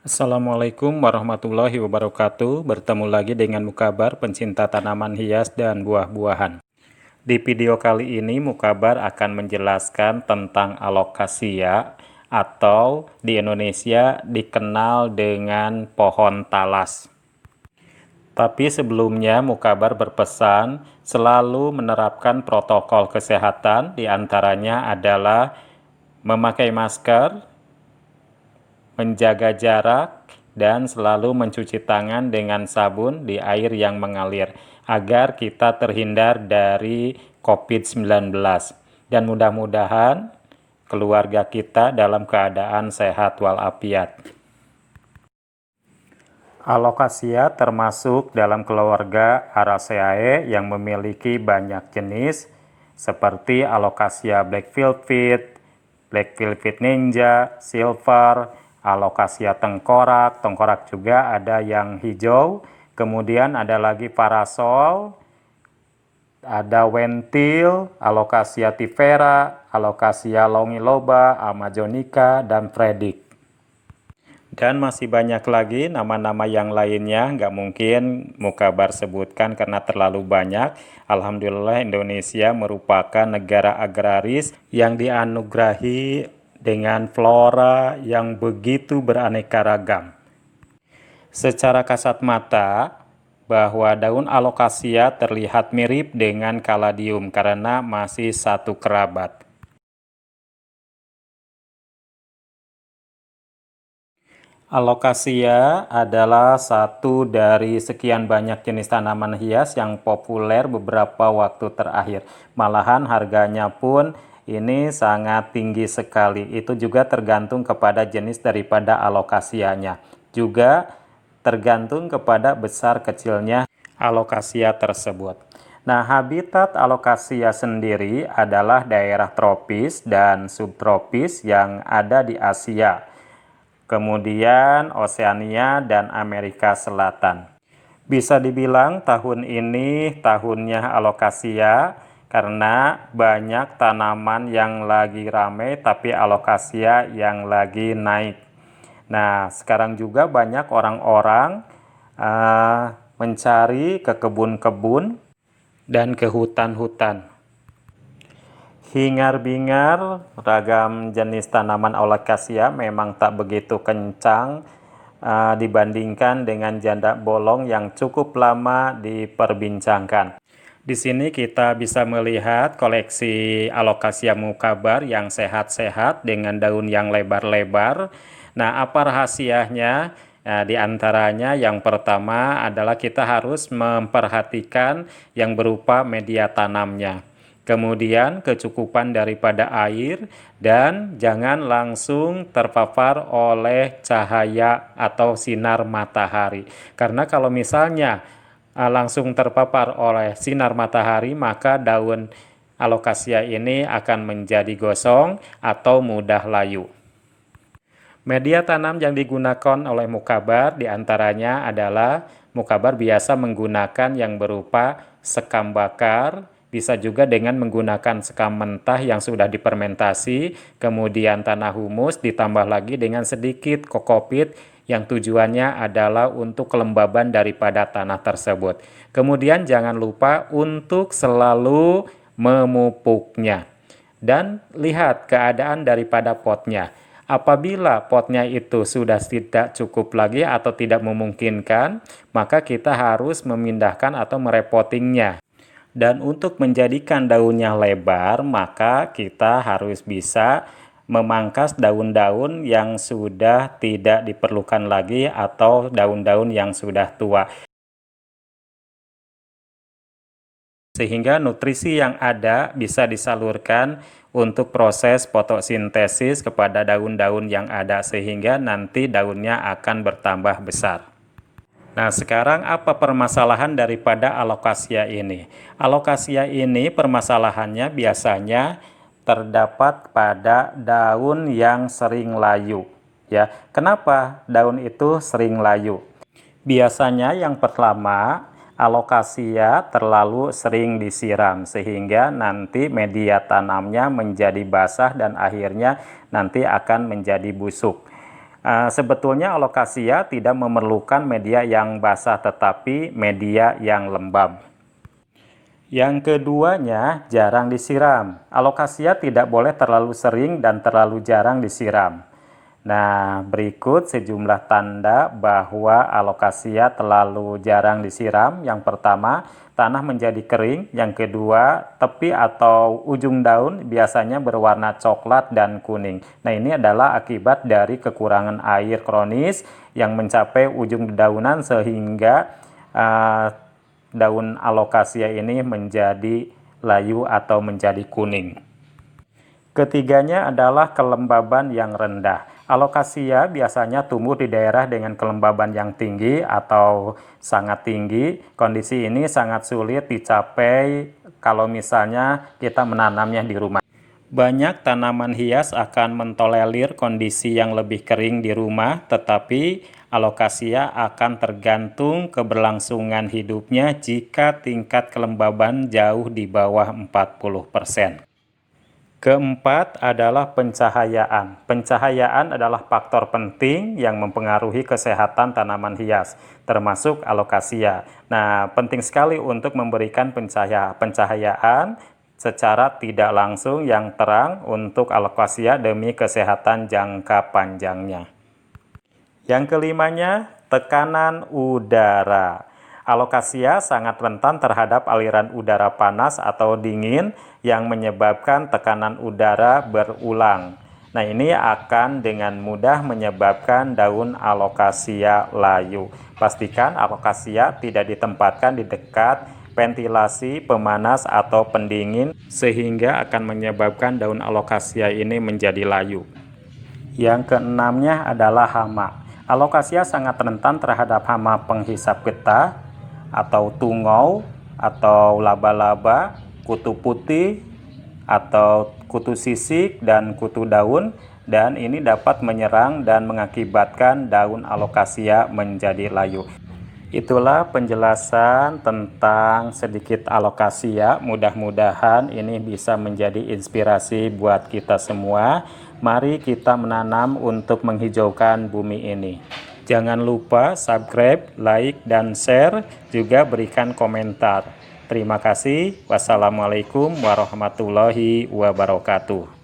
Assalamualaikum warahmatullahi wabarakatuh. Bertemu lagi dengan Mukabar, pencinta tanaman hias dan buah-buahan. Di video kali ini Mukabar akan menjelaskan tentang alokasia atau di Indonesia dikenal dengan pohon talas. Tapi sebelumnya Mukabar berpesan selalu menerapkan protokol kesehatan, diantaranya adalah memakai masker, menjaga jarak, dan selalu mencuci tangan dengan sabun di air yang mengalir agar kita terhindar dari COVID-19. Dan mudah-mudahan keluarga kita dalam keadaan sehat walafiat. Alokasia termasuk dalam keluarga Araceae yang memiliki banyak jenis seperti Alokasia Black Velvet Ninja, Silver, Alokasia tengkorak juga ada yang hijau, kemudian ada lagi parasol, ada wentil, Alokasia tivera, Alokasia longiloba, amazonica, dan fredic. Dan masih banyak lagi nama-nama yang lainnya, nggak mungkin Mukabar sebutkan karena terlalu banyak. Alhamdulillah Indonesia merupakan negara agraris yang dianugerahi dengan flora yang begitu beraneka ragam. Secara kasat mata, bahwa daun alokasia terlihat mirip dengan kaladium karena masih satu kerabat. Alokasia adalah satu dari sekian banyak jenis tanaman hias yang populer beberapa waktu terakhir. Malahan harganya pun ini sangat tinggi sekali. Itu juga tergantung kepada jenis daripada alokasianya. Juga tergantung kepada besar kecilnya alokasia tersebut. Nah, habitat alokasia sendiri adalah daerah tropis dan subtropis yang ada di Asia, kemudian Oseania dan Amerika Selatan. Bisa dibilang tahun ini tahunnya alokasia karena banyak tanaman yang lagi ramai tapi alokasia yang lagi naik. Nah, sekarang juga banyak orang-orang mencari ke kebun-kebun dan ke hutan-hutan. Hingar-bingar ragam jenis tanaman alokasia memang tak begitu kencang dibandingkan dengan janda bolong yang cukup lama diperbincangkan. Di sini kita bisa melihat koleksi alokasia Mukabar yang sehat-sehat dengan daun yang lebar-lebar. Nah, apa rahasianya? Nah, di antaranya yang pertama adalah kita harus memperhatikan yang berupa media tanamnya. Kemudian kecukupan daripada air dan jangan langsung terpapar oleh cahaya atau sinar matahari. Karena kalau misalnya langsung terpapar oleh sinar matahari, maka daun alokasia ini akan menjadi gosong atau mudah layu. Media tanam yang digunakan oleh Mukabar diantaranya adalah Mukabar biasa menggunakan yang berupa sekam bakar, bisa juga dengan menggunakan sekam mentah yang sudah difermentasi, kemudian tanah humus ditambah lagi dengan sedikit kokopit yang tujuannya adalah untuk kelembaban daripada tanah tersebut. Kemudian jangan lupa untuk selalu memupuknya. Dan lihat keadaan daripada potnya. Apabila potnya itu sudah tidak cukup lagi atau tidak memungkinkan, maka kita harus memindahkan atau merepottingnya. Dan untuk menjadikan daunnya lebar, maka kita harus bisa memangkas daun-daun yang sudah tidak diperlukan lagi atau daun-daun yang sudah tua. Sehingga nutrisi yang ada bisa disalurkan untuk proses fotosintesis kepada daun-daun yang ada, sehingga nanti daunnya akan bertambah besar. Nah, sekarang apa permasalahan daripada alokasia ini? Alokasia ini permasalahannya biasanya terdapat pada daun yang sering layu. Ya, kenapa daun itu sering layu? Biasanya yang pertama, alokasia terlalu sering disiram sehingga nanti media tanamnya menjadi basah dan akhirnya nanti akan menjadi busuk. Sebetulnya alokasia tidak memerlukan media yang basah tetapi media yang lembab. Yang keduanya, jarang disiram. Alokasia tidak boleh terlalu sering dan terlalu jarang disiram. Nah, berikut sejumlah tanda bahwa alokasia terlalu jarang disiram. Yang pertama, tanah menjadi kering. Yang kedua, tepi atau ujung daun biasanya berwarna coklat dan kuning. Nah, ini adalah akibat dari kekurangan air kronis yang mencapai ujung dedaunan sehingga daun alokasia ini menjadi layu atau menjadi kuning. Ketiganya adalah kelembaban yang rendah. Alokasia biasanya tumbuh di daerah dengan kelembaban yang tinggi atau sangat tinggi. Kondisi ini sangat sulit dicapai kalau misalnya kita menanamnya di rumah. Banyak tanaman hias akan mentolerir kondisi yang lebih kering di rumah, tetapi alokasia akan tergantung keberlangsungan hidupnya jika tingkat kelembaban jauh di bawah 40%. Keempat adalah pencahayaan. Pencahayaan adalah faktor penting yang mempengaruhi kesehatan tanaman hias, termasuk alokasia. Nah, penting sekali untuk memberikan pencahayaan secara tidak langsung yang terang untuk alokasia demi kesehatan jangka panjangnya. Yang kelimanya, tekanan udara. Alokasia sangat rentan terhadap aliran udara panas atau dingin yang menyebabkan tekanan udara berulang. Nah, ini akan dengan mudah menyebabkan daun alokasia layu. Pastikan alokasia tidak ditempatkan di dekat ventilasi, pemanas, atau pendingin sehingga akan menyebabkan daun alokasia ini menjadi layu. Yang keenamnya adalah hama. Alokasia sangat rentan terhadap hama penghisap getah atau tungau atau laba-laba, kutu putih atau kutu sisik dan kutu daun, dan ini dapat menyerang dan mengakibatkan daun alokasia menjadi layu. Itulah penjelasan tentang sedikit alokasia. Mudah-mudahan ini bisa menjadi inspirasi buat kita semua. Mari kita menanam untuk menghijaukan bumi ini. Jangan lupa subscribe, like, dan share. Juga berikan komentar. Terima kasih. Wassalamualaikum warahmatullahi wabarakatuh.